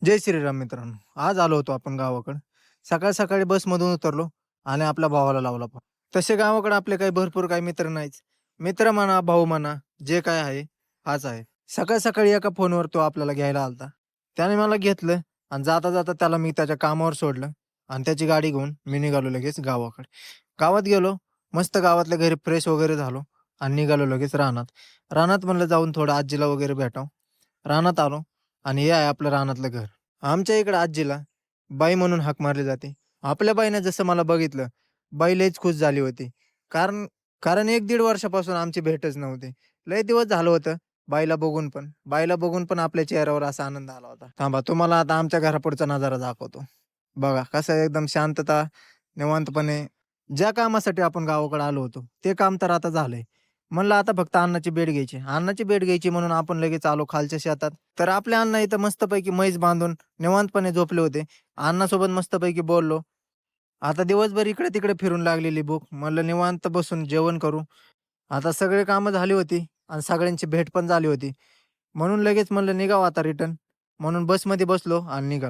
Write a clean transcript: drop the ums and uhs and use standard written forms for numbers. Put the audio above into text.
जय श्रीराम मित्रांनो. आज आलो होतो आपण गावाकडं. सकाळी बसमधून उतरलो आणि आपल्या भावाला लावला फोन. तसे गावाकडे आपले काही भरपूर काही मित्र नाहीच. मित्र म्हणा, भाऊ म्हणा, जे काय आहे हाच आहे. सकाळी एका फोनवर तो आपल्याला घ्यायला आलता. त्याने मला घेतलं आणि जाता त्याला मी त्याच्या कामावर सोडलं आणि त्याची गाडी घेऊन मी निघालो लगेच गावाकडे. गावात गेलो, मस्त गावातल्या घरी फ्रेश वगैरे झालो आणि निघालो लगेच रानात. रानात म्हणलं जाऊन थोडं आजीला वगैरे भेटावं. रानात आलो आणि हे आहे आपलं रानातलं घर. आमच्या इकडं आजीला बाई म्हणून हाक मारली जाते. आपल्या बाईनं जसं मला बघितलं, बाई लयच खुश झाली होती. कारण कारण 1-1.5 वर्षापासून आमची भेटच नव्हती. लय दिवस झालं होतं बाईला बघून पण. बाईला बघून पण आपल्या चेहऱ्यावर असा आनंद आला होता. थांबा तुम्हाला आता आमच्या घरापुढचा नजारा दाखवतो. बघा कसं एकदम शांतता, निवांतपणे ज्या कामासाठी आपण गावाकडे आलो होतो, ते काम तर आता झालंय. म्हणलं आता फक्त अन्नाची भेट घ्यायची. अन्नाची भेट घ्यायची म्हणून आपण लगेच आलो खालच्या शेतात. तर आपले अण्णा इथं मस्तपैकी म्हैस बांधून निवांतपणे झोपले होते. अण्णासोबत मस्तपैकी बोललो. आता दिवसभर इकडे-तिकडे फिरून लागलेली भूक. म्हणलं निवांत बसून जेवण करू. आता सगळी कामं झाली होती आणि सगळ्यांची भेट पण झाली होती. म्हणून लगेच म्हणलं निघावं आता रिटर्न. म्हणून बसमध्ये बसलो आणि निघालो.